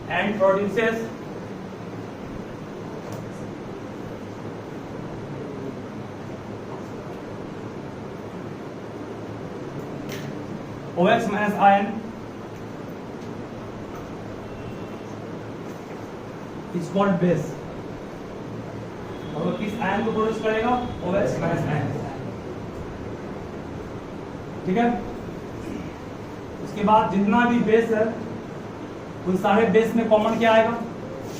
and produces OX minus ion is called base। और वो किस आयन को प्रोड्यूस करेगा? OX minus ion। ठीक है। उसके बाद जितना भी बेस है उन सारे बेस में कॉमन क्या आएगा?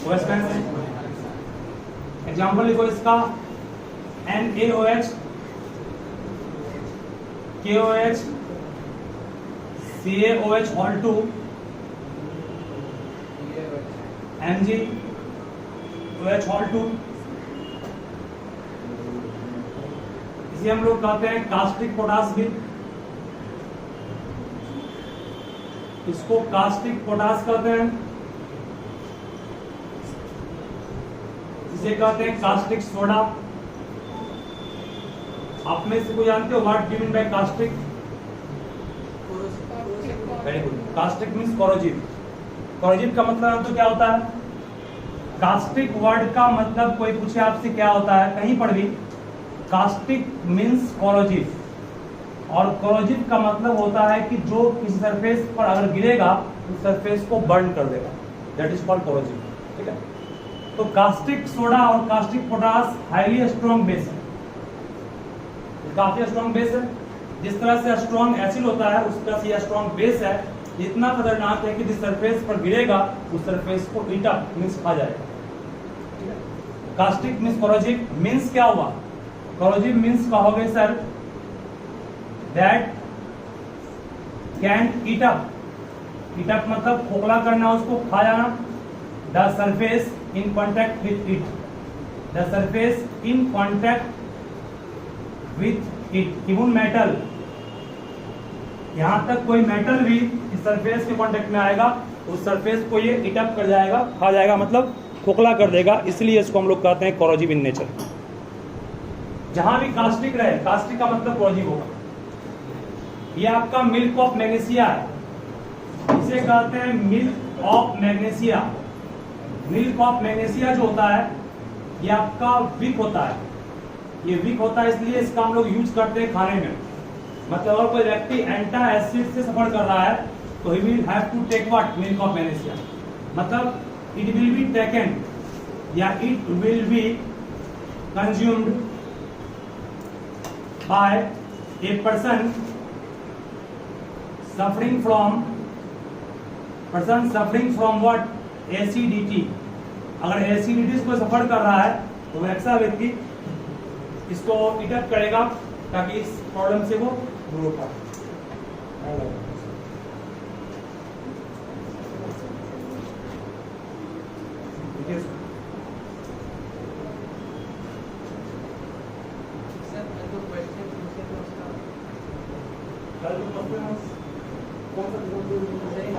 OH minus ion। एग्जाम्पल लिखो इसका NaOH, KOH, CaOH all 2, MgOH all 2। इसे हम लोग कहते हैं कास्टिक पोटास भी। इसको कास्टिक पोटास कहते हैं, इसे कहते हैं कास्टिक सोडा। आप में से कोई जानते हो what do mean by caustic? Very good. Caustic means corrosive. Corrosive का मतलब तो क्या होता है? कास्टिक वर्ड का मतलब कोई पूछे आपसे क्या होता है कहीं पर भी, कास्टिक मीन्स कोरोजिव। और कोरोजिव का मतलब होता है कि जो किसी सरफेस पर अगर गिरेगा उस सरफेस को बर्न कर देगा, दैट इज कॉल्ड कोरोजिव। ठीक है। तो कास्टिक सोडा और caustic potash highly strong base है, काफी स्ट्रॉन्ग बेस है। जिस तरह से स्ट्रॉन्ग एसिड होता है उस तरह से यह स्ट्रॉन्ग बेस है। इतना खतरनाक है कि जिस सरफेस पर गिरेगा उस सरफेस को ईट अप मींस खा जाएगा। ठीक है। Caustic means corrosive. मींस क्या हुआ? कोरोजिव मींस कहोगे sir that can eat up. Eat up मतलब खोखला करना, उसको खा जाना। The surface in contact with it, the surface in contact with it. Even metal, यहां तक कोई मेटल भी इस सरफेस के कांटेक्ट में आएगा उस सरफेस को ये ईट अप कर जाएगा, खा जाएगा, मतलब खोखला कर देगा। इसलिए इसको हम लोग कहते हैं कोरोजिव इन नेचर। जहां भी कास्टिक रहे, कास्टिक का मतलब कोरोजिव होगा। ये आपका मिल्क ऑफ मैग्नीशिया है, इसे कहते हैं milk of magnesia. Milk of magnesia जो होता है ये आपका वीक होता है। ये वीक होता है इसलिए इसका हम लोग यूज करते हैं खाने में। मतलब अगर कोई व्यक्ति एंटा एसिड से सफर कर रहा है तो he will have to take what? Milk of magnesia. मतलब इट विल बी टेकन या it will be consumed by a person suffering from what? Acidity. अगर एसिडिटी को सफर कर रहा है तो ऐसा व्यक्ति इसको ईटअप करेगा ताकि इस प्रॉब्लम से वो दूर हो पाए।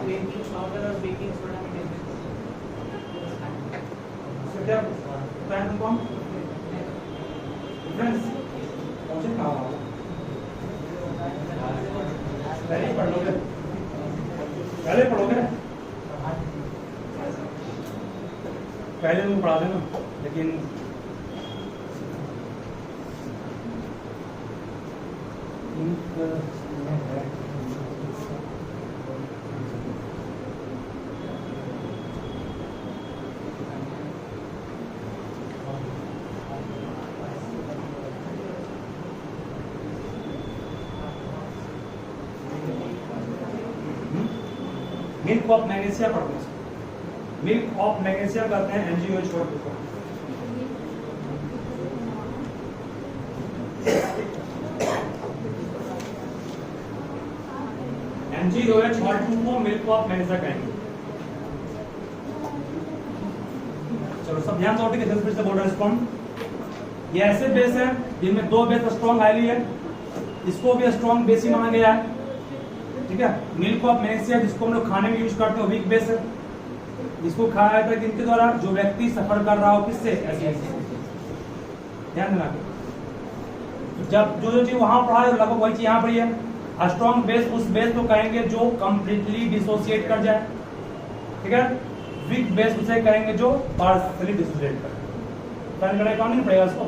बेकिंग पाउडर और बेकिंग सोडा में पहले पढ़ोगे, पहले तुम पढ़ा देना, लेकिन मिल्क ऑफ मैग्नीशिया पढ़ते हैं। मिल्क ऑफ मैग्नीशिया कहते हैं MgOH को। MgOH और 2 को मिल्क ऑफ मैग्नीशिया कहेंगे। चलो सब ध्यान से उठे, फिर से बोल रहा स्ट्रॉन्ग। ये ऐसे बेस है जिनमें 2 बेस स्ट्रॉन्ग हाईली है, इसको भी स्ट्रॉन्ग बेस ही माना गया है। ठीक है। मिल्क ऑफ मैग्नीशिया जिसको हम लोग खाने में यूज करते हैं वीक बेस है, इसको खाया जाता है किनके द्वारा? जो व्यक्ति सफर कर रहा हो किससे? एसिडिटी। ध्यान देना, जब जो चीज वहां पढ़ा है लगभग वही चीज यहाँ पर है। स्ट्रॉन्ग बेस उस बेस को कहेंगे जो कंप्लीटली डिसोसिएट कर जाए। ठीक है। वीक बेस उसे कहेंगे जो पार्शियली डिसोसिएट करे। डिफाइन करने का नहीं पड़ेगा इसको,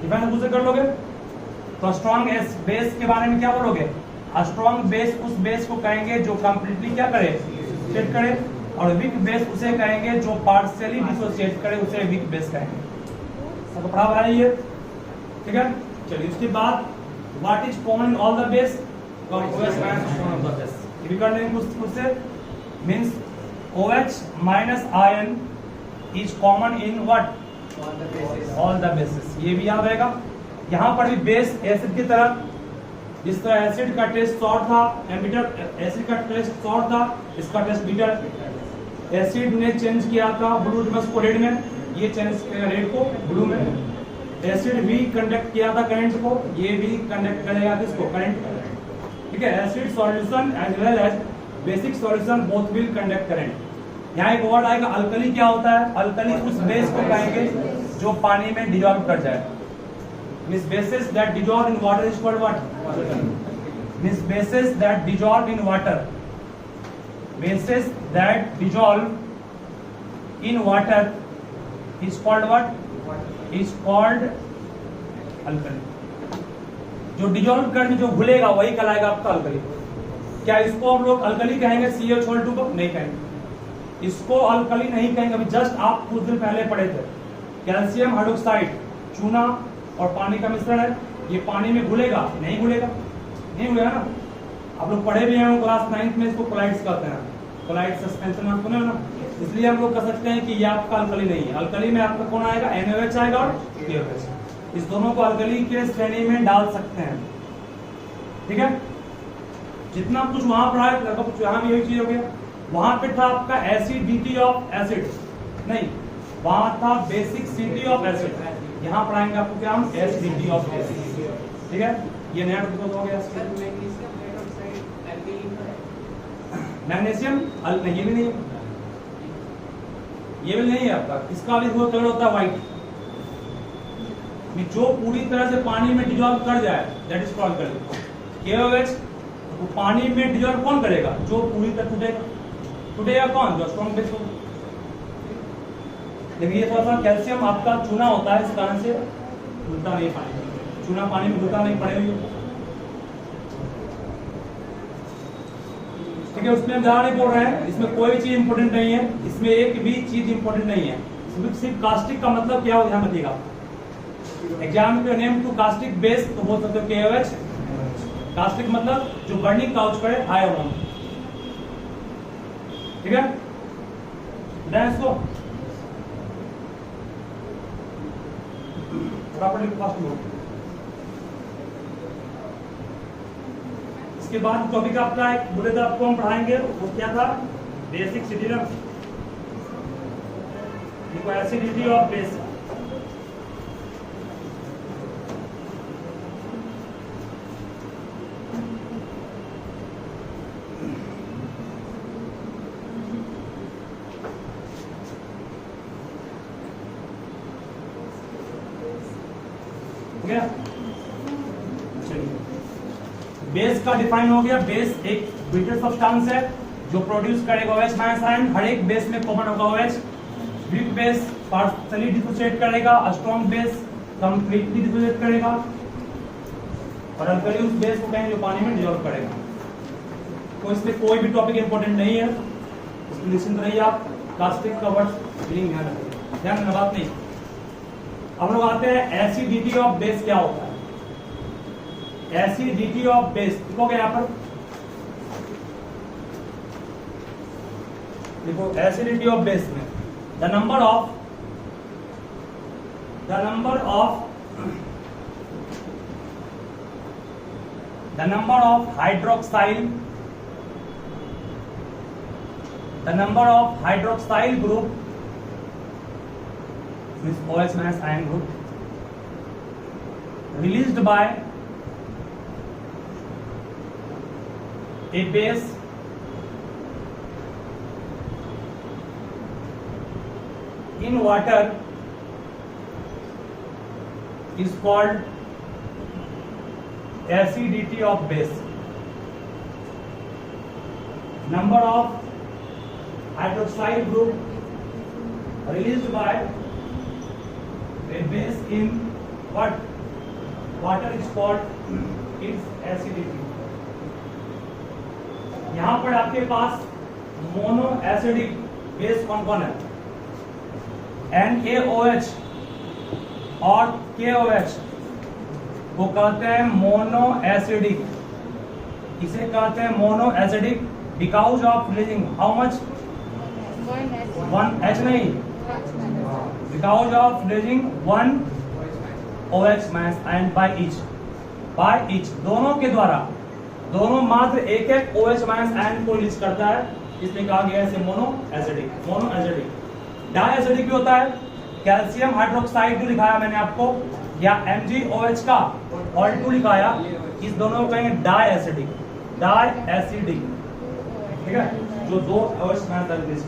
डिफाइन उसे कर लोगे। तो स्ट्रॉन्ग बेस के बारे में क्या बोलोगे? स्ट्रॉन्ग बेस उस बेस को कहेंगे जो कंप्लीटली क्या करे, डिसोसिएट करे, और वीक बेस उसे कहेंगे जो पार्शियली डिसोसिएट करे, उसे वीक बेस कहेंगे। सबको पढ़ा हुआ है ये, ठीक है। चलिए उसके बाद what is common in all the base? OH minus strong of the base. ये भी कर लेंगे कुछ से, means OH minus ion is common in what? All the basis. ये भी याद रहेगा। यहाँ पर भी बेस एसिड की तरह, जिस तरह एसिड का टेस्ट सॉर था, एमिटर एसिड का टेस्ट सॉर था, इसका टेस्ट बीटर। एसिड ने चेंज किया था ब्लू को रेड में, ये चेंज करेगा रेड को ब्लू में। एसिड भी कंडक्ट किया था करंट को, ये भी कंडक्ट करेगा किसको? करंट। ठीक है, acid solution as well as basic solution both will conduct current. यहाँ एक वर्ड आएगा अल्कली। क्या होता है? अल्कली उस बेस को कहेंगे जो पानी में डिजॉल्व कर जाए। Means bases that dissolve in water is called what? Means bases that dissolve in water. Bases that dissolve in water is called what? Is called alkali. जो डिजॉल्व करने जो घुलेगा वही कहलाएगा आपका अल्कली। क्या इसको हम लोग अल्कली कहेंगे CH2 को? नहीं कहेंगे, इसको अल्कली नहीं कहेंगे। अभी जस्ट आप कुछ दिन पहले पढ़े थे, कैल्शियम हाइड्रोक्साइड चूना और पानी का मिश्रण है, ये पानी में घुलेगा? नहीं घुलेगा, नहीं घुलेगा ना। आप लोग पढ़े भी हैं क्लास 9th में, इसको कोलाइड्स कहते हैं, कोलाइड सस्पेंशन आप सुने हो ना। इसलिए हम लोग कह सकते हैं कि ये आपका अल्कली नहीं है। अल्कली में आपका कौन आएगा? NaOH आएगा और KOH। इस दोनों को अल्कली के श्रेणी में डाल सकते हैं, ठीक है। जितना कुछ वहां पढ़ा है लगभग यहाँ भी यही चीज हो गया। वहां पे था आपका एसिडिटी ऑफ एसिड, नहीं वहां था बेसिसिटी ऑफ एसिड। यहाँ पढ़ाएंगे आपको क्या? हम एसिडिटी ऑफ एसिड, ठीक है। ये नया टॉपिक हो गया। मैग्नीशियम ये भी नहीं है, ये भी नहीं है आपका। इसका भी कलर होता है व्हाइट, जो पूरी तरह से पानी में डिजॉल्व कर जाए, that is called colour. KOH तो पानी में डिजॉल्व कौन करेगा? जो पूरी तरह टूटेगा। टूटेगा कौन? जो स्ट्रॉन्ग बेस होगा। देखिए थोड़ा सा कैल्शियम आपका चूना होता है, इस कारण से घुलता नहीं पानी, चूना पानी में घुलता नहीं, पड़े हुए, ठीक है। उसमें हम ज्यादा नहीं बोल रहे हैं, इसमें कोई चीज इंपोर्टेंट नहीं है, इसमें एक भी चीज इंपोर्टेंट नहीं है। सिर्फ कास्टिक का मतलब क्या हो ध्यान रखिएगा। एग्जाम पे नेम टू कास्टिक बेस तो बोल सकते हो KOH। कास्टिक मतलब जो बर्निंग काउच करे आयरन अमोन, ठीक है। इसको इसके बाद टॉपिक आपका एक बोले तो आपको हम पढ़ाएंगे, वो क्या था? Basic citizen, acidity of base. Base का डिफाइन हो गया। बेस एक ब्रिटल सब्सटेंस है जो प्रोड्यूस करेगा OH माइनस आयन। हर एक बेस में कॉमन होगा OH। Weak base partially dissociate करेगा, स्ट्रॉन्ग बेस कंप्लीटली डिसोसिएट करेगा, और अल्कली उस बेस को कहेंगे जो पानी में डिसॉल्व करेगा। तो इसमें कोई भी टॉपिक इंपॉर्टेंट नहीं है, इसमें निश्चिंत रहिए आप। कास्टिक का वर्ड मीनिंग ध्यान रखिए, ध्यान में बात नहीं। हम लोग आते हैं एसिडिटी ऑफ बेस क्या होता है। एसिडिटी ऑफ बेस लिखोगे यहाँ पर, देखो एसिडिटी ऑफ बेस में the number of hydroxyl group means OH minus ion group released by a base in water is called acidity of base. Number of hydroxide group released by a base in what water is called its acidity. यहां पर आपके पास mono acidic base कौन कौन है? NaOH और KOH को कहते हैं मोनो एसिडिक. इसे कहते हैं mono acidic because of releasing how much? 1H नहीं, because of releasing 1 OH minus and by each दोनों के द्वारा, दोनों मात्र एक एक OH माइनस एन को रिलीज करता है, इसलिए कहा गया है इसे mono acidic. Mono acidic. Di acidic भी होता है. कैल्शियम हाइड्रोक्साइड जो लिखाया मैंने आपको, या MgOH का Al2 लिखाया, इस दोनों को कहेंगे डाई एसिडिक. डाई एसिडिक, ठीक है, जो दो OH माइनस रिलीज.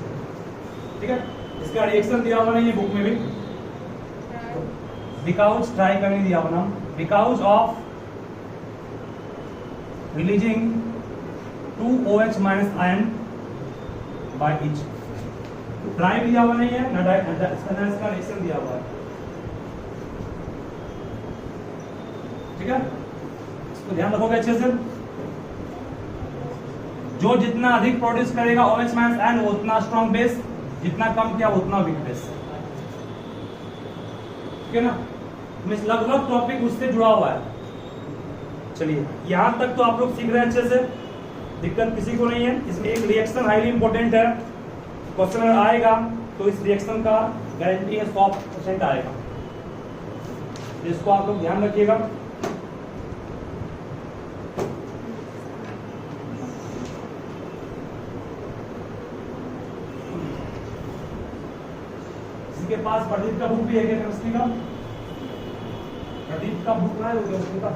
ठीक है, इसका रिएक्शन दिया हुआ नहीं है बुक में भी, बिकॉज ट्राई करने दिया हुआ ना, because of releasing 2 OH minus ion by each. Try भी दिया हुआ नहीं है ना, इसका रिएक्शन दिया हुआ है. ठीक है, इसको ध्यान रखोगे अच्छे से. जो जितना अधिक प्रोड्यूस करेगा OH माइनस आयन वो उतना स्ट्रॉन्ग बेस, जितना कम किया उतना वीक बेस. ठीक है ना, मींस लगभग टॉपिक उससे जुड़ा हुआ है. चलिए यहां तक तो आप लोग सीख रहे हैं अच्छे से, दिक्कत किसी को नहीं है. इसमें एक रिएक्शन हाईली इंपॉर्टेंट है, क्वेश्चन अगर आएगा तो इस रिएक्शन का गारंटी है 100% आएगा. इसको आप लोग ध्यान रखिएगा. इसके पास प्रदीप का बुक भी है क्या केमिस्ट्री का? प्रदीप का बुक है केमिस्ट्री का?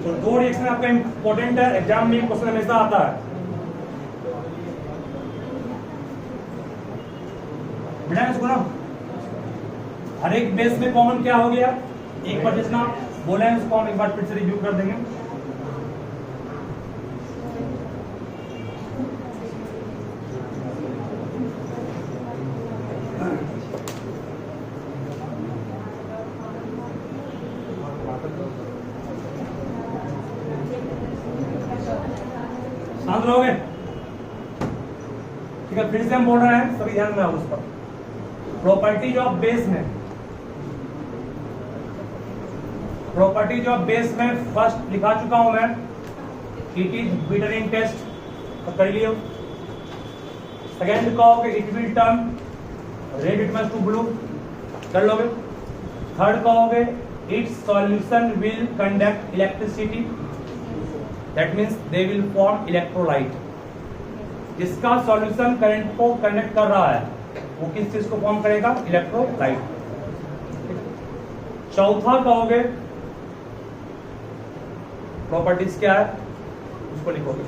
तो दो रिएक्शन आपका इंपॉर्टेंट है, एग्जाम में क्वेश्चन हमेशा आता है. बेटा इसको ना हर एक बेस में कॉमन क्या हो गया, एक बार जितना बोला है उसको हम एक बार फिर से रिव्यू कर देंगे. शांत रहोगे? ठीक है, फिर से हम बोल रहे हैं, सभी ध्यान में आओ उस पर. प्रॉपर्टीज ऑफ बेस में, प्रॉपर्टीज ऑफ बेस में फर्स्ट लिखा चुका हूं मैं, it is bitter in taste, तो कर लियो. सेकेंड कहोगे it will turn red litmus to blue, कर लोगे. थर्ड कहोगे its solution will conduct electricity, that means they will form electrolyte. जिसका सॉल्यूशन करंट को कंडक्ट कर रहा है वो किस चीज को फॉर्म करेगा? इलेक्ट्रोलाइट. चौथा कहोगे प्रॉपर्टीज क्या है उसको लिखोगे.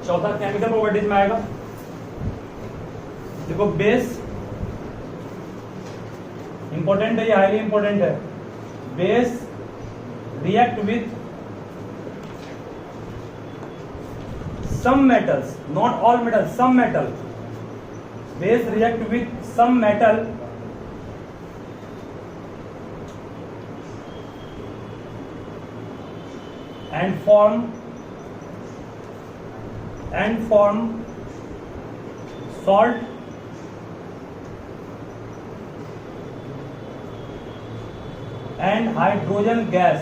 चौथा केमिकल प्रॉपर्टीज में आएगा. देखो बेस इंपॉर्टेंट है, ये हाईली इंपॉर्टेंट है. Base react with some metals, not all metals, some metal. Base react with some metal and form salt and hydrogen gas.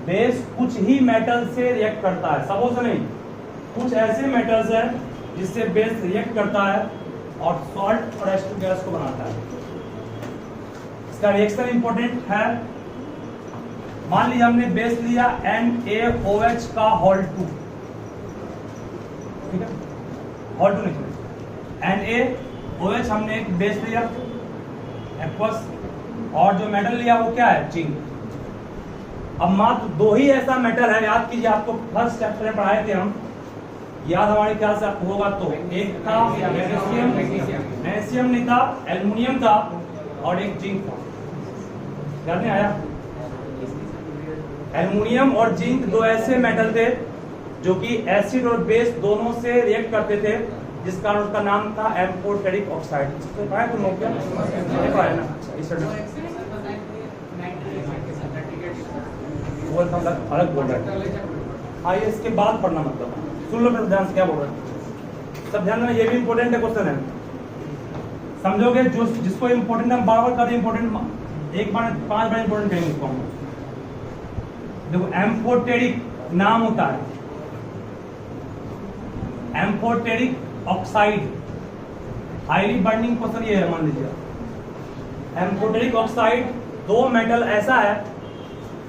Base कुछ ही मेटल से रिएक्ट करता है, सबों से नहीं. कुछ ऐसे मेटल्स हैं जिससे बेस रिएक्ट करता है और सॉल्ट और H2 गैस को बनाता है. इसका रिएक्शन इंपॉर्टेंट है. मान लीजिए हमने बेस लिया NaOH का होल 2, ठीक है. और टू Na OH हमने एक बेस लिया एक्वस, और जो मेटल लिया वो क्या है, जिंक। अब मात्र दो ही ऐसा मेटल है, याद कीजिए, आपको फर्स्ट चैप्टर में पढ़ाए थे हम, याद हमारे ख्याल से आपको होगा, तो एक था मैग्नीशियम नहीं था, एल्युमिनियम था, और एक जिंक था। याद नहीं आया? एल्युमिनियम और जिंक दो ऐसे मेटल थे जो कि एसिड और बेस दोनों से रिएक्ट करते थे, जिस कारण उसका नाम था एम्फोटेरिक ऑक्साइड। इसको पढ़ा है तुम लोग क्या? नहीं पढ़ा है ना? इस वो अलग बोल रहा है। हाँ, ये इसके बाद पढ़ना, मतलब सुन लो फिर ध्यान से क्या बोल रहे हैं, सब ध्यान देना, ये भी इंपॉर्टेंट है क्वेश्चन है, समझोगे? जो जिसको इंपॉर्टेंट हम बार बार कर इंपॉर्टेंट, एक बार 5 बार इंपॉर्टेंट करेंगे इसको हम। देखो एम्फोटेरिक नाम होता है, amphoteric oxide, highly burning question ये है, मान लीजिए। एम्फोटेरिक ऑक्साइड दो मेटल ऐसा है,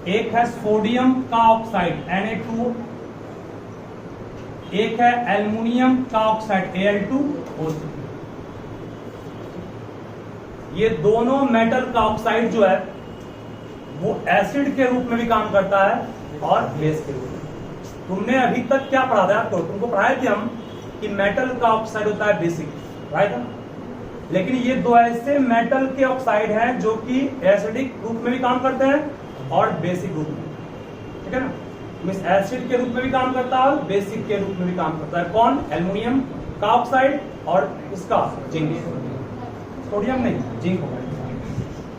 एक है सोडियम का ऑक्साइड Na2, एक है एल्युमिनियम का ऑक्साइड Al2O3। ये दोनों मेटल का ऑक्साइड जो है वो एसिड के रूप में भी काम करता है और बेस के रूप में। तुमने अभी तक क्या पढ़ा था? तो तुमको पढ़ाए थे हम कि मेटल का ऑक्साइड होता है बेसिक, राइट? लेकिन ये दो ऐसे मेटल के ऑक्साइड हैं जो कि एसिडिक रूप में भी काम करते हैं और बेसिक रूप में, ठीक है ना? मींस एसिड के रूप में भी काम करता है और बेसिक के रूप में भी काम करता है। कौन? एल्युमिनियम का ऑक्साइड और इसका जिंक, सोडियम नहीं, जिंक होगा।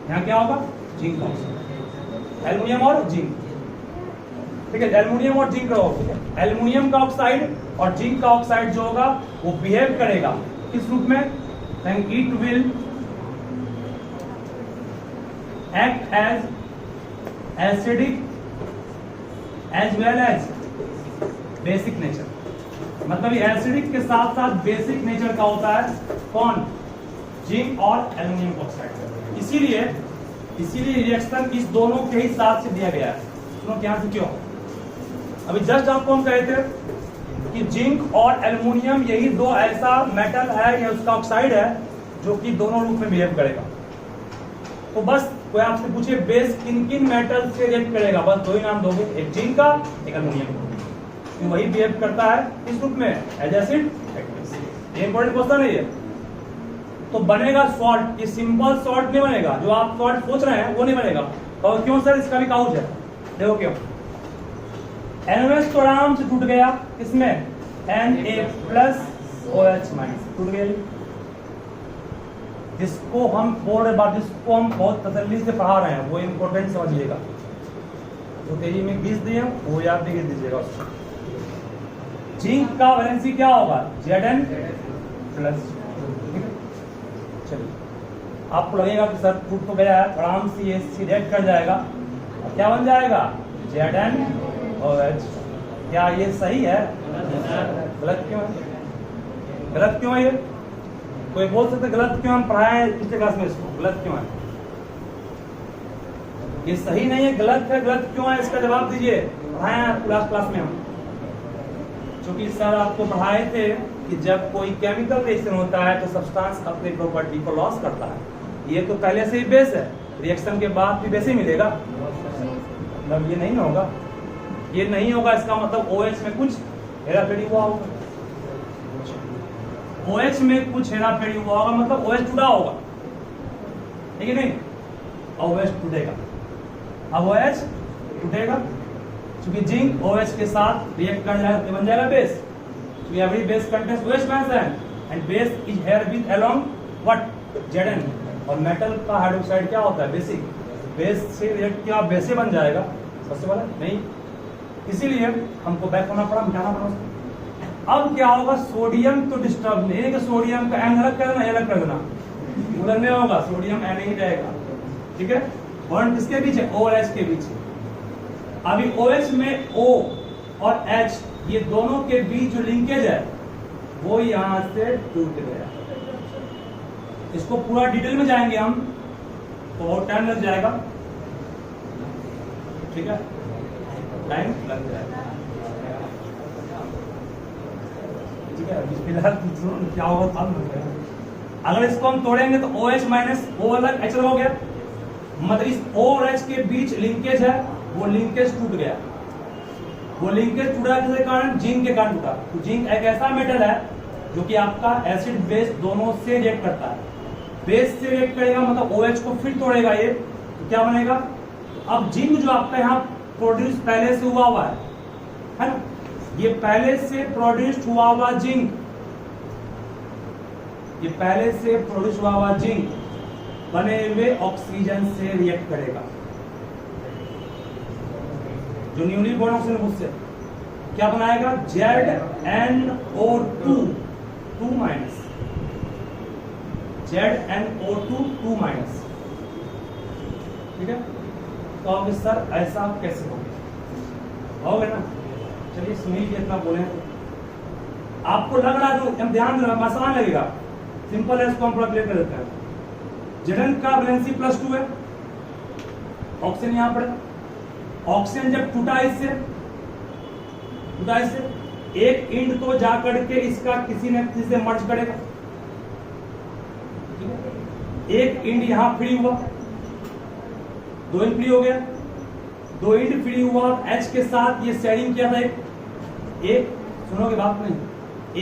यहाँ क्या होगा? जिंक का ऑक्साइड, एल्युमिनियम और जिंक, ठीक है? एल्युमिनियम और जिंक रहो, ठीक है? एल्युमिनियम का ऑक्साइड और जिंक का ऑक्साइड जो होगा वो बिहेव करेगा किस रूप में? It will act as acidic as well as basic nature. मतलब ये एसिडिक के साथ साथ बेसिक नेचर का होता है। कौन? जिंक और एल्युमिनियम ऑक्साइड। इसीलिए रिएक्शन इस दोनों के ही साथ से दिया गया है। सुनो क्या से क्यों? अभी जस्ट आपको हम कहे थे कि जिंक और एल्युमिनियम यही दो ऐसा मेटल है या उसका ऑक्साइड है जो कि दोनों रूप में बिहेव करेगा। तो बस कोई आपसे पूछे बेस किन किन मेटल से रिएक्ट करेगा, बस दो ही नाम दोगे, एक जिंक का, एक एल्युमिनियम का। तो वही बिहेव करता है इस रूप में, एज एसिड। ये इंपॉर्टेंट क्वेश्चन है ये। तो बनेगा सॉल्ट, ये सिंपल सॉल्ट नहीं बनेगा, जो आप सॉल्ट सोच रहे हैं वो नहीं बनेगा। और क्यों सर? इसका भी काउच है, देखो क्यों। NaOH तो आराम से टूट गया, इसमें Na+OH- टूट गया। जिसको हम बोल रहे बात, जिसको हम बहुत तसल्ली से पढ़ा रहे हैं, वो इंपॉर्टेंट समझिएगा। तो तेजी में 20 दिए वो याद भी लिख दीजिएगा उसको। जिंक का वैलेंसी क्या होगा? Zn+। चलिए, आपको लगेगा कि सर टूट तो गया है, आराम से ये रिएक्ट कर जाएगा, क्या बन जाएगा? ZnOH। क्या ये सही है? गलत क्यों है? गलत क्यों है ये? कोई बोल सकते गलत क्यों? हम पढ़ाए हैं पिछले क्लास में, इसको गलत क्यों है? ये सही नहीं है, गलत है, गलत क्यों है? इसका जवाब दीजिए। पढ़ाए हैं क्लास में हम, क्योंकि सर आपको पढ़ाए थे कि जब कोई केमिकल रिएक्शन होता है तो सब्सटेंस अपनी प्रॉपर्टी को लॉस करता है। ये तो पहले से ही बेस है, रिएक्शन के बाद भी बेस ही मिलेगा, मतलब ये नहीं होगा। ये नहीं होगा इसका मतलब OH में कुछ हेराफेरी हुआ होगा, OH में कुछ हेराफेरी हुआ होगा, मतलब OH टूटा होगा, ठीक है नहीं? OH टूटेगा, अब OH टूटेगा क्योंकि जिंक OH के साथ रिएक्ट कर जाएगा, बन जाएगा base. So every base contains OH and base is here with along what? Zn। और मेटल का हाइड्रोक्साइड क्या होता है? बेसिक। बेस से रिएक्ट किया बेस से बन जाएगा, सबसे पहले नहीं, इसीलिए हमको बैक होना पड़ा, मिटाना पड़ा। अब क्या होगा? सोडियम तो डिस्टर्ब नहीं है कि सोडियम का एन अलग कर देना, अलग कर देना, उधर नहीं होगा, सोडियम एन ही रहेगा, ठीक है? बॉन्ड किसके बीच है? O और H के बीच। अभी OH में O और H ये दोनों के बीच जो लिंकेज है वो यहां से टूट गया। इसको पूरा डिटेल में जाएंगे हम तो बहुत टाइम लग जाएगा, ठीक है? टाइम लग जाएगा, ठीक है, अभी फिलहाल क्या होगा था अगर इसको हम तोड़ेंगे तो OH माइनस O अलग H अलग हो गया, मतलब इस O और H के बीच लिंकेज है, वो लिंकेज टूट गया। वो लिंकेज टूटा किसके कारण? जिंक के कारण टूटा। तो जिंक एक ऐसा मेटल है जो कि आपका एसिड बेस दोनों से रिएक्ट करता है। बेस से रिएक्ट करेगा मतलब OH को फिर तोड़ेगा ये, तो क्या बनेगा? अब जिंक जो आपका यहाँ प्रोड्यूस पहले से हुआ है ना, ये पहले से प्रोड्यूस हुआ जिंक, ये पहले से प्रोड्यूस हुआ जिंक बने हुए ऑक्सीजन से रिएक्ट करेगा। जो न्यूली बोर्न ऑक्सीजन उससे क्या बनाएगा? ZnO2 2 minus, ZnO2 2 minus. ठीक है, तो अब सर ऐसा कैसे होगा ना? चलिए सुनील जी इतना बोले आपको लग रहा है तो हम ध्यान देना, आसान लगेगा, सिंपल है, इसको हम पूरा क्लियर कर देते हैं। Zn का वैलेंसी +2 है, ऑक्सीजन यहां पर, ऑक्सीजन जब टूटा इससे एक इंड तो जा करके इसका किसी न किसी से मर्ज करेगा। एक इंड यहां फ्री हुआ, 2 इंड फ्री हो गया, 2 इंड फ्री हुआ, H के साथ ये शेयरिंग किया था एक सुनोगे बात नहीं,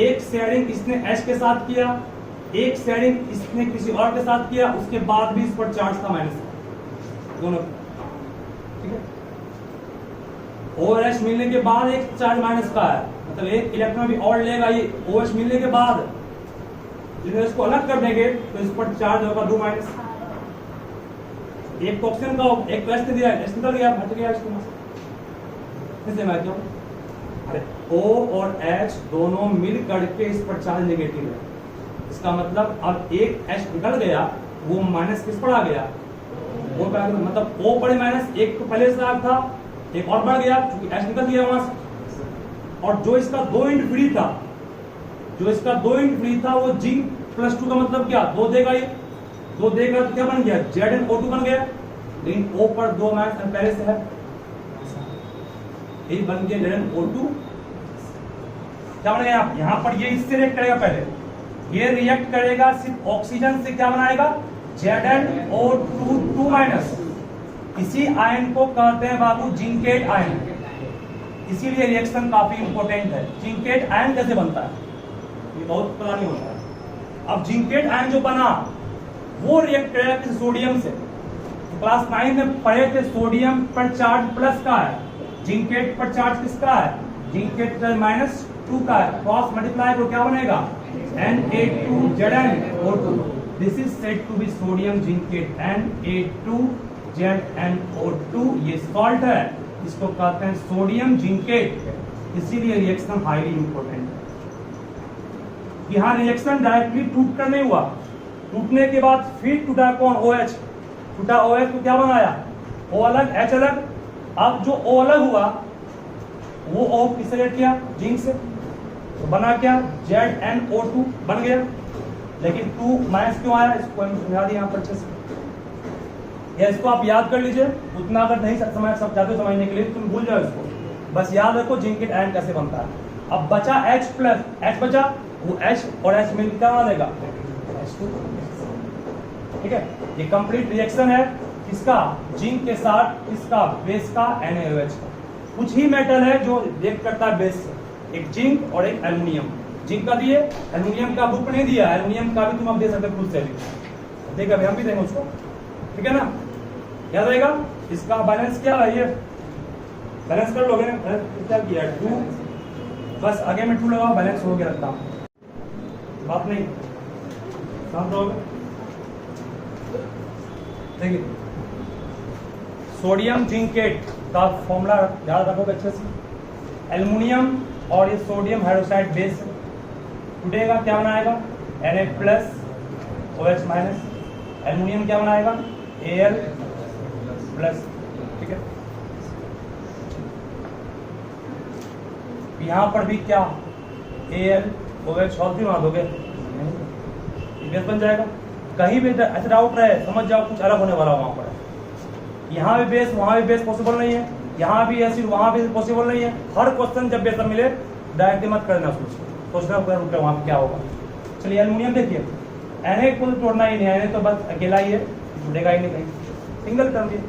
एक शेयरिंग इसने H के साथ किया, एक शेयरिंग इसने किसी और के साथ किया, उसके बाद भी इस पर चार्ज था माइनस दोनों। ठीक है, OH मिलने के बाद एक चार्ज माइनस का है, मतलब एक इलेक्ट्रॉन भी और लेगा ये OH मिलने के बाद, जब इसको अलग कर देंगे तो इस पर चार्ज होगा 2 माइनस। एक ऑक्सीजन का एक तो H दिया है, H निकल गया, हट गया इसको इससे मैं क्यों? अरे O और H दोनों मिल करके इस पर चार्ज नेगेटिव है, इसका मतलब अब एक H निकल गया, वो माइनस किस पर आ गया? वो मतलब O पर माइनस, एक तो पहले से आ था, एक और बढ़ गया क्योंकि H निकल गया वहां से। और जो इसका 2 इंड फ्री था, वो जिंक +2 का मतलब क्या? 2 देगा, ये 2 देगा तो क्या बन गया? ZnO2 बन गया, लेकिन O पर 2 माइनस पहले से है, ये बन गया ZnO2। क्या बन गया? यहाँ पर ये इससे रिएक्ट करेगा, पहले ये रिएक्ट करेगा सिर्फ ऑक्सीजन से, क्या बनाएगा? ZnO2 2 minus. इसी आयन को कहते हैं बाबू जिंकेट आयन, इसीलिए रिएक्शन काफी इंपॉर्टेंट है। जिंकेट आयन कैसे बनता है ये बहुत पता नहीं होता है। अब जिंकेट आयन जो बना वो रिएक्ट करेगा किस? सोडियम से। क्लास 9 में पढ़े थे, सोडियम पर चार्ज प्लस का है, जिंकेट पर चार्ज किसका है? जिंकेट -2 का है, क्रॉस मल्टीप्लाई तो क्या बनेगा? Na2ZnO2। This is said to be sodium zincate, Na2ZnO2। ये सॉल्ट है, इसको कहते हैं सोडियम जिंकेट, इसीलिए रिएक्शन हाईली इंपॉर्टेंट है। यहाँ रिएक्शन डायरेक्टली टूट कर नहीं हुआ, टूटने के बाद फिर टूटा कौन? OH टूटा, OH को क्या बनाया? O अलग H अलग। अब जो O अलग हुआ वो O किससे रिएक्ट किया? जिंक से, तो बना क्या? ZnO2 बन गया, लेकिन 2 माइनस क्यों आया? इसको हम समझा दिए यहाँ पर अच्छे से, या इसको आप याद कर लीजिए, उतना अगर नहीं समझ सब चाहते समझने के लिए तुम भूल जाओ इसको, बस याद रखो जिंकेट आयन कैसे बनता है। अब बचा H प्लस, H बचा, वो H और H मिलकर क्या बना देगा? H2। ठीक है, ये कंप्लीट रिएक्शन है किसका? जिंक के साथ किसका? बेस का, NaOH का। कुछ ही मेटल है जो रिएक्ट करता है बेस से, एक जिंक और एक एल्युमिनियम। जिंक का दिए, एल्युमिनियम का बुक नहीं दिया, एल्युमिनियम का भी तुम अब दे सकते खुद से भी, ठीक है, हम भी देंगे उसको, ठीक है ना? याद रहेगा इसका बैलेंस क्या है? ये बैलेंस कर लोगे ना, क्या किया? 2, बस आगे में 2 लगाओ, बैलेंस हो गया, रखता हूं, बात नहीं शांत रहोगे। देखिए सोडियम जिंकेट का फॉर्मूला याद रखोगे अच्छे से, एल्युमिनियम और ये सोडियम हाइड्रोक्साइड बेस टूटेगा, क्या बनाएगा? Na+OH-, एल्युमिनियम क्या बनाएगा? Al+, ठीक है। यहां पर भी क्या? AlOH और भी बना दोगे, बेस बन जाएगा। कहीं भी ऐसा डाउट रहे समझ जाओ कुछ अलग होने वाला वहां पर, यहाँ भी बेस वहां भी बेस पॉसिबल नहीं है, यहाँ भी एसिड वहां भी पॉसिबल नहीं है। हर क्वेश्चन जब बेस मिले डायरेक्टली मत करना सोच, सोचना रुक रहे वहाँ पे क्या होगा। चलिए एल्युमिनियम देखिए, Na को तो तोड़ना ही नहीं है, Na तो बस अकेला ही है, टूटेगा ही नहीं कहीं, सिंगल कर दिए।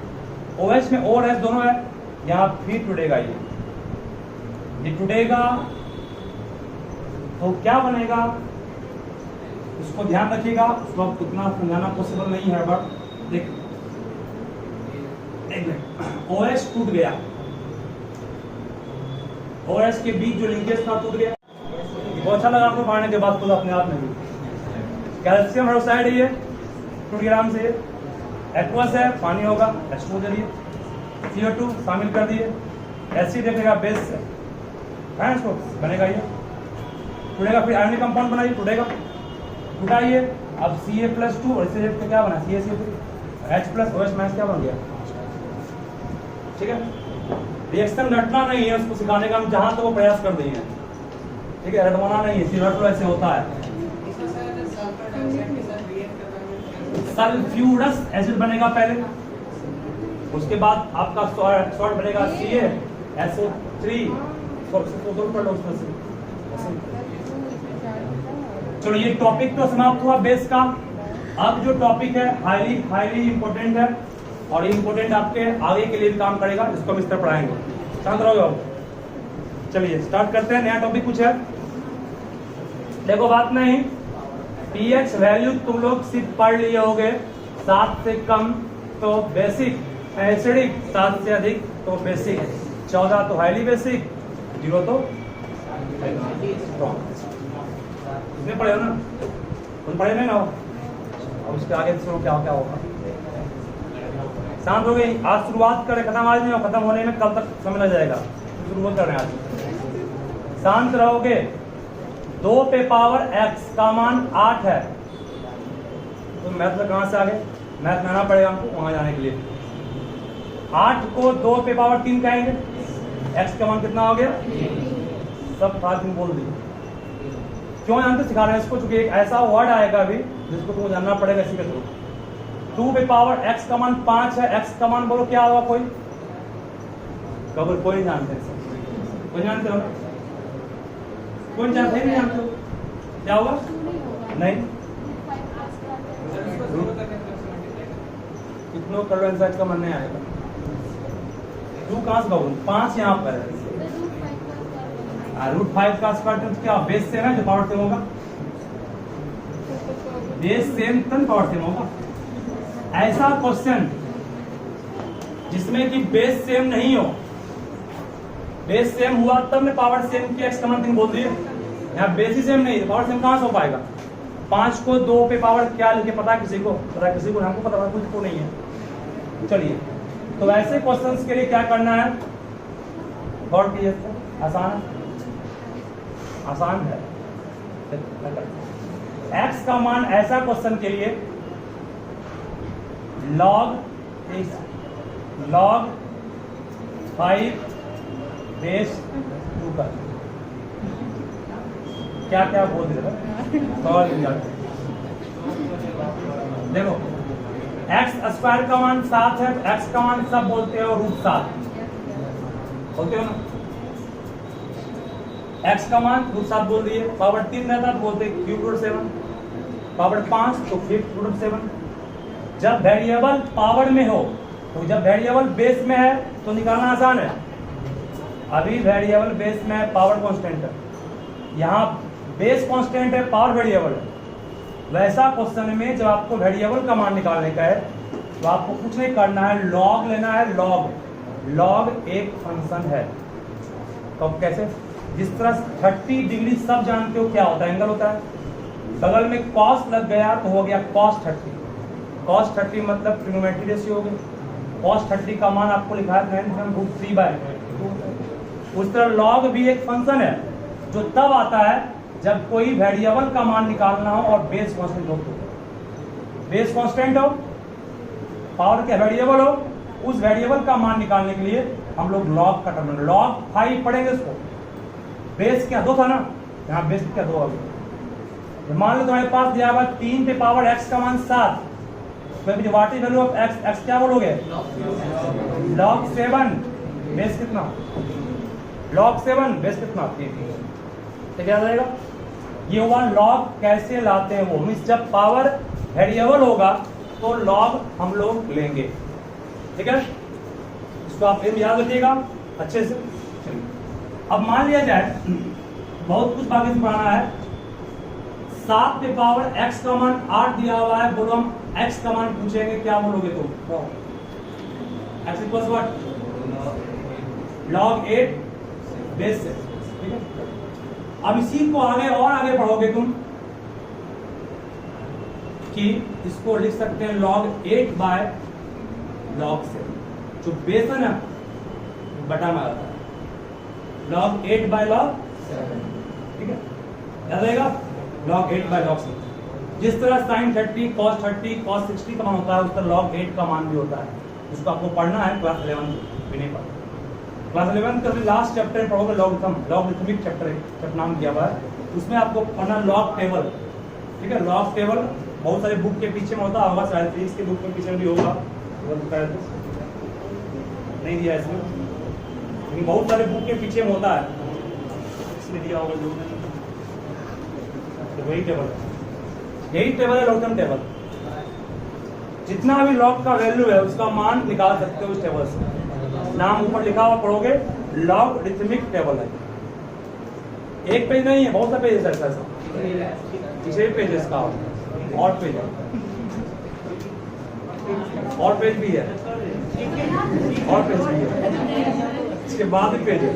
OH में O और H दोनों है, यहाँ फिर टूटेगा ये टूटेगा तो क्या बनेगा उसको ध्यान रखिएगा। उस वक्त उतना समझाना पॉसिबल नहीं है, बट देख OH टूट गया, OH के बीच जो लिंकेज था टूट गया। बहुत अच्छा लगा आपको पढ़ने के बाद खुद अपने आप में भी। कैल्शियम हाइड्रोक्साइड है ये, टूट गया आराम से। एक्वस है, पानी होगा, H2 दे दिए, CO2 शामिल कर दिए, एसिड देखेगा बेस से है इसको बनेगा ये, टूटेगा। फिर आयनिक कंपाउंड बनाइए, टूटेगा, टूटाइए। अब Ca+2 और इससे क्या बना CaCO3, H+OH- क्या बन गया, ठीक है। रिएक्शन रटना नहीं है, उसको सिखाने का हम जहां तो वो प्रयास कर दिए हैं, ठीक है, रटवाना नहीं है, सिर्फ रट ऐसे होता है। सल्फ्यूरस एसिड बनेगा पहले, उसके बाद आपका सॉल्ट बनेगा CaSO3, पढ़ लो उसमें से। चलो ये टॉपिक तो समाप्त हुआ बेस का। अब जो टॉपिक है हाईली इंपॉर्टेंट है और इंपॉर्टेंट आपके आगे के लिए भी काम करेगा, इसको हम इस तरह पढ़ाएंगे। शांत रहोगे आप। चलिए स्टार्ट करते हैं, नया टॉपिक कुछ है। देखो बात नहीं, पीएच वैल्यू तुम लोग सिर्फ पढ़ लिए होगे, 7 से कम तो बेसिक, एसिडिक 7 से अधिक तो बेसिक, 14 तो हाईली बेसिक, 0 तो इसमें पढ़े हो ना, तुम पढ़े नहीं ना हो। अब उसके आगे सुनो क्या क्या होगा। शांत हो गई, आज शुरुआत करें, खत्म आज नहीं हो, खत्म होने में कल तक समय लग जाएगा, शुरुआत कर रहे हैं आज। शांत रहोगे। 2 पे पावर x का मान 8 है, तो मैथ में कहां से आ गए, मैथ में आना पड़ेगा हमको वहां जाने के लिए। 8 को 2 पे पावर 3 कहेंगे, x का मान कितना हो गया, सब फालतू बोल दी। क्यों जानते सिखा रहे हैं इसको, चूंकि एक ऐसा वर्ड आएगा अभी जिसको तुमको जानना पड़ेगा इसी के थ्रू। 2 पे पावर x का मान 5 है, x का मान बोलो क्या होगा, कोई कबूल, कोई नहीं जानते, कोई जानते हो, कोई जानते ही नहीं जानते हो, क्या होगा, नहीं कितनों कर लो आंसर का मन नहीं आएगा। 2 कहां से कबूल, 5 यहाँ पर है, √5 का स्क्वायर रूट क्या, बेस सेम है जो पावर सेम होगा, बेस सेम तन पावर सेम होगा। ऐसा क्वेश्चन जिसमें कि बेस सेम नहीं हो, बेस सेम हुआ तब मैं पावर सेम की एक्स का मान 3 बोल दिए, यहाँ बेस ही सेम नहीं है, पावर सेम कहां से हो पाएगा। 5 को 2 पे पावर क्या लिखे, पता किसी को, पता किसी को, हमको पता, कुछ को नहीं है। चलिए तो ऐसे क्वेश्चंस के लिए क्या करना है, गौर कीजिए, आसान है। x का मान ऐसा क्वेश्चन के लिए log 5 बेस 2 का क्या क्या बोल दे देखो, x स्क्वायर का मान 7 है, x का मान सब बोलते हो √7 बोलते हो ना, x का मान √7 बोल दिए, पावर 3 रहता तो बोलते ³ पावर 5 तो √7। जब वेरिएबल पावर में हो, तो जब वेरिएबल बेस में है तो निकालना आसान है। अभी वेरिएबल बेस में है, पावर कांस्टेंट है, यहाँ बेस कांस्टेंट है, पावर वेरिएबल है। वैसा क्वेश्चन में जब आपको वेरिएबल का मान निकालने का है तो आपको कुछ नहीं करना है, लॉग लेना है। लॉग एक फंक्शन है, तो कैसे, जिस तरह 30 डिग्री सब जानते हो क्या होता है, एंगल होता है, बगल में कॉस लग गया तो हो गया cos 30। cos 30 मतलब ट्रिग्नोमेट्री रेशियो हो गई। cos 30 का मान आपको लिखा है 9√3/2। उस तरह लॉग भी एक फंक्शन है जो तब आता है जब कोई वेरिएबल का मान निकालना हो और बेस कांस्टेंट हो। बेस कांस्टेंट हो, पावर के वेरिएबल हो, उस वेरिएबल का मान निकालने के लिए हम लोग लॉग का टर्म, log 5 पढ़ेंगे इसको। बेस क्या 2 था ना, यहाँ बेस क्या 2 आ गया। मान लो तुम्हारे पास दिया हुआ 3 पे पावर x का मान 7, तो what is value of x क्या बोलोगे, log 7 बेस कितना, log 7 बेस कितना, ठीक है, क्या रहेगा। ये हुआ लॉग कैसे लाते हैं वो, मीन्स जब पावर वेरिएबल होगा तो लॉग हम लोग लेंगे, ठीक है। इसको आप याद रखिएगा अच्छे से। चलिए अब मान लिया जाए बहुत कुछ आगे से पढ़ाना है। 7 पे पावर x का मान 8 दिया हुआ है, बोलो हम x का मान पूछेंगे, क्या बोलोगे तुम? x equals what? log 8 base से, ठीक है। अब इसी को आगे और आगे पढ़ोगे तुम कि इसको लिख सकते हैं log 8 बाय log 7, जो बेस है ना बटा में आता है, log 8 बाय log 7, ठीक है, याद रहेगा log 8 बाय log 7। जिस तरह sin 30 cos 30 cos 60 का मान होता है उस तरह log 8 का मान भी होता है। इसको आपको पढ़ना है क्लास 11 भी नहीं पढ़ा। क्लास 11 का लास्ट चैप्टर पढ़ोगे लॉगरिथमिक चैप्टर नाम दिया हुआ है, उसमें आपको पढ़ना लॉग टेबल, ठीक है। लॉग टेबल बहुत सारे बुक के पीछे में होता होगा, शायद फिजिक्स के बुक के पीछे में भी होगा, नहीं दिया इसमें, लेकिन बहुत सारे बुक के पीछे में होता है, इसमें दिया होगा जो तो वही टेबल है, यही टेबल है लॉगरिथम टेबल। जितना भी लॉग का वैल्यू है उसका मान निकाल सकते हो उस टेबल से। नाम ऊपर लिखा हुआ पढ़ोगे, लॉगरिथमिक टेबल है। एक पेज नहीं है, बहुत सा पेज है ऐसा, पीछे पेज है इसका, और पेज है, और पेज भी है, और पेज भी है, इसके बाद भी पेज है।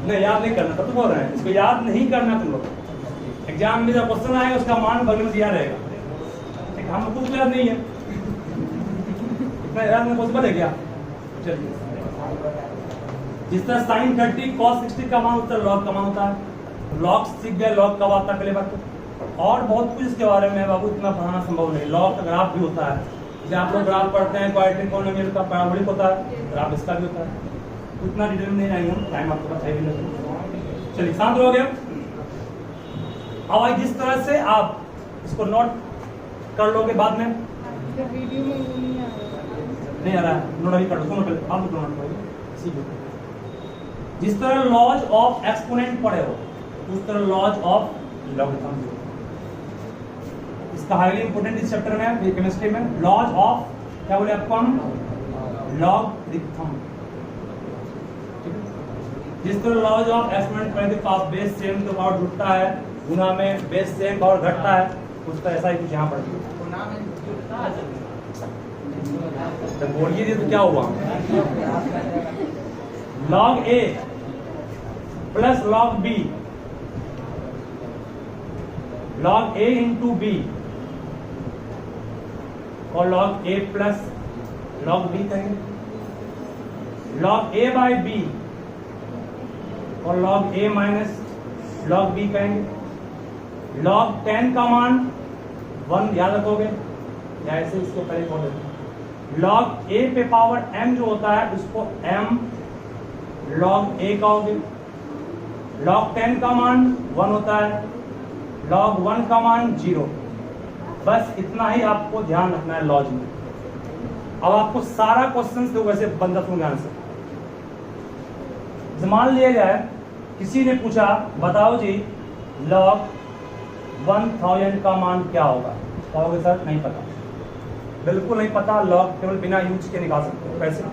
नहीं याद नहीं करना, तब तो बोल रहे हैं इसको याद नहीं करना तुम लोग। एग्जाम में जब क्वेश्चन आएगा उसका मान बगल में दिया रहेगा, ठीक, हम कुछ याद नहीं है, इतना याद में पॉसिबल है क्या? चलिए, जिस तरह sin 30 cos 60 का मान होता है लॉग का मान होता है, लॉग सीख गए लॉग कब आता है पहले बात तो। और बहुत कुछ इसके बारे में बाबू इतना पढ़ाना संभव नहीं। लॉग का ग्राफ भी होता है, जैसे आप लोग ग्राफ पढ़ते हैं क्वाड्रेटिक पॉलिनोमियल का पैराबोलिक होता है, ग्राफ इसका भी होता है, उतना डिटेल में नहीं आएंगे हम, टाइम आपको पता ही नहीं। चलिए शांत रहोगे। अब जिस तरह से आप इसको नोट कर लोगे बाद में, वीडियो में वो नहीं आ रहा नहीं आ रहा है, नोट अभी कर लो, सुनो पहले आप लोग नोट करो, सीखो। जिस तरह लॉज ऑफ एक्सपोनेंट पढ़े हो उस तरह लॉज ऑफ लॉगरिथम भी। इसका हाईली इंपोर्टेंट इस चैप्टर में केमिस्ट्री में लॉज ऑफ क्या बोले आपको हम, लॉगरिथम। जिस तरह लॉज ऑफ एक्सपोनेंट पढ़े थे पास बेस सेम तो पावर जुड़ता है, गुना में बेस सेम पावर घटता है, उसका ऐसा ही कुछ यहाँ पढ़ तो बोलिए तो क्या हुआ, log a plus log b, log a into b और log a plus log b कहेंगे, log a बाई b और log a minus log b कहेंगे, log 10 का मान 1 याद रखोगे या ऐसे इसको पहले बोल देते हैं। log a पे पावर m जो होता है उसको m log a कहोगे, log 10 का मान 1 होता है, log 1 का मान 0। बस इतना ही आपको ध्यान रखना है लॉज में। अब आपको सारा क्वेश्चन से वैसे बंदा सुन आंसर। मान लिया जाए किसी ने पूछा बताओ जी log 1000 का मान क्या होगा, कहोगे सर नहीं पता, बिल्कुल नहीं पता, लॉग केवल बिना यूज के निकाल सकते हो। कैसे?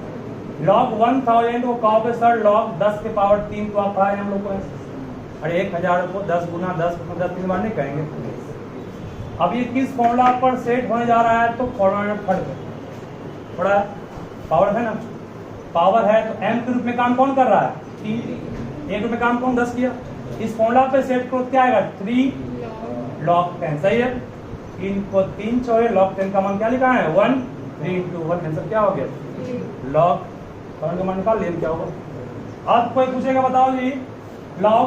log 1000 को कहोगे सर log 10 के पावर 3 तो आप आए हम लोग को, अरे 1000 को 10 गुना 10 गुना 10 3 बार नहीं कहेंगे। अब ये किस फॉर्मूला पर सेट होने जा रहा है, तो फॉर्मूला फट थोड़ा पावर है ना, पावर है तो m के रूप में काम कौन कर रहा है, 3, 1 रूप में काम कौन 10 किया, इस फॉर्मूला पे सेट करो क्या आएगा 3 log 10, सही है। इनको 3 चौड़े log 10 का मान क्या लिखा है 1, 3 into 1 आंसर क्या हो गया log 1 का मान निकाल लिया, क्या होगा। अब कोई पूछेगा बताओ जी log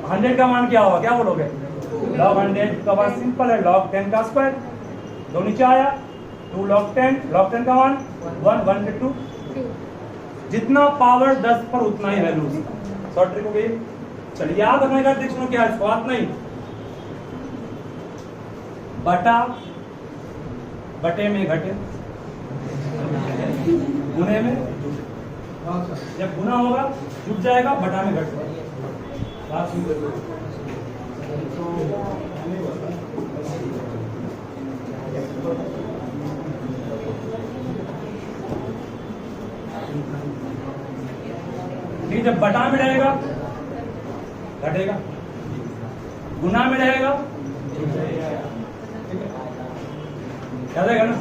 100 का मान क्या होगा, क्या बोलोगे log 100 का मान सिंपल है log 10 का स्क्वायर, दो नीचे आया 2 log 10 का मान 1 1 से 2, जितना पावर 10 पर उतना ही वैल्यू। शॉर्ट ट्रिक हो गई। चलिए याद रखने का ट्रिक सुनो, क्या है बात नहीं, बटा बटे में घटे, गुने में जब गुना होगा जुट जाएगा, बटा में घट जाएगा। बात सुन लो। ठीक, जब बटा में रहेगा घटेगा, गुना में रहेगा याद रहेगा ना।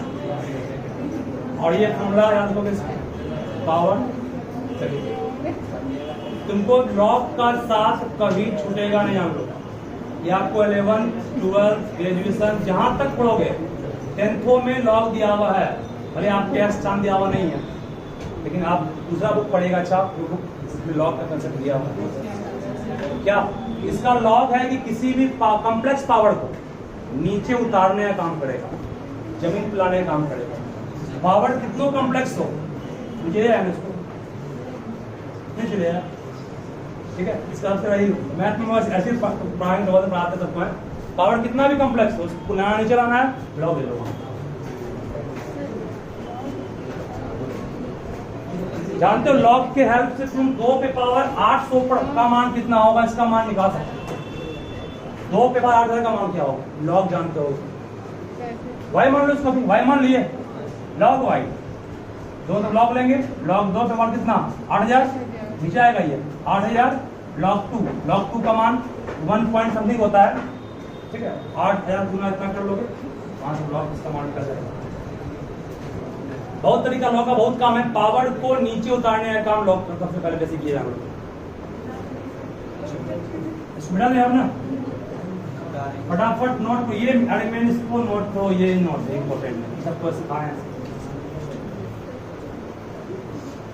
और ये फॉर्मूला याद रखोगे, पावर। चलिए, तुमको लॉग का साथ कभी छूटेगा नहीं हम लोग। ये आपको 11, 12, ग्रेजुएशन जहां तक पढ़ोगे 10th में लॉग दिया हुआ है। भले आपके यहाँ स्टाम दिया हुआ नहीं है, लेकिन आप दूसरा बुक पढ़ेगा, अच्छा बुक, इसमें लॉग का कंसेप्ट दिया हुआ है। क्या इसका लॉग है कि किसी भी कॉम्प्लेक्स पावर को नीचे उतारने का काम करेगा, जमीन पे लाने का काम करेगा। पावर कितना कॉम्प्लेक्स हो, मुझे इसको नहीं चलेगा। ठीक है, इसका आंसर वही मैथ में बस ऐसे पढ़ाते सबको है। पावर कितना भी कॉम्प्लेक्स हो, उसको नीचे लाना है, लॉग ले लो। जानते हो लॉग के हेल्प से तुम 2 पे पावर 800 का मान कितना होगा, इसका मान निकाल सकते हो। 2 पे पावर 8000 का मान क्या होगा, लॉग जानते हो। वाई मान लो इसको, वाई मान लिए, लॉग वाई 2 तो लॉग लेंगे, लॉग 2 पे पावर कितना 8000 नीचे आएगा, ये 8000 लॉग 2 का मान 1 पॉइंट समथिंग होता है। ठीक है, 8000 गुना इतना कर लोगे, 5 लॉग इसका मान कर जाएगा। बहुत तरीका लॉग का, बहुत काम है। पावर को नीचे उतारने का काम लॉग का सबसे पहले बेसिक किया जाएगा। मिला नहीं ना, फटाफट नोट, ये एलिमेंट्स को नोट करो, ये नोट इंपॉर्टेंट है, सबको सिखाएं।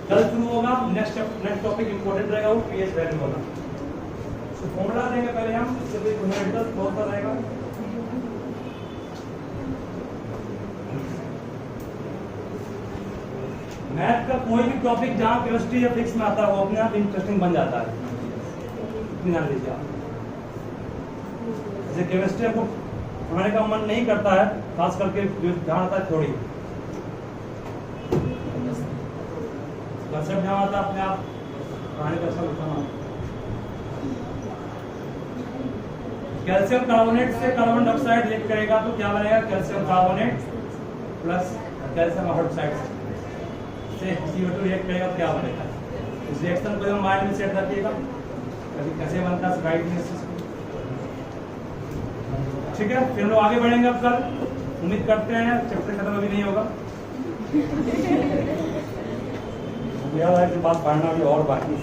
कल शुरू होगा नेक्स्ट टॉपिक इंपॉर्टेंट रहेगा, वो पीएच वैल्यू वाला। तो फॉर्मूला देंगे पहले हम, इससे भी फंडामेंटल बहुत सा रहेगा। मैथ का कोई भी टॉपिक जहां केमिस्ट्री या फिजिक्स में आता है, वो अपने आप इंटरेस्टिंग बन जाता है। ध्यान दीजिए आप, जैसे केमिस्ट्री को पढ़ने का मन नहीं करता है, खास करके जहाँ आता है थ्योरी, कंसेप्ट जहाँ आता है अपने आप पढ़ने का अच्छा लगता है। कैल्शियम कार्बोनेट से कार्बन डाइऑक्साइड रिएक्ट करेगा तो क्या बनेगा, calcium carbonate plus calcium hydroxide से CO2 रिएक्ट करेगा तो क्या बनेगा। इस रिएक्शन को हम माइंड में सेट रखिएगा, कभी कैसे बनता है राइट में। ठीक है, फिर हम लोग आगे बढ़ेंगे अब कल, उम्मीद करते हैं चैप्टर खत्म अभी नहीं होगा। याद है कि बात पढ़ना भी और बाकी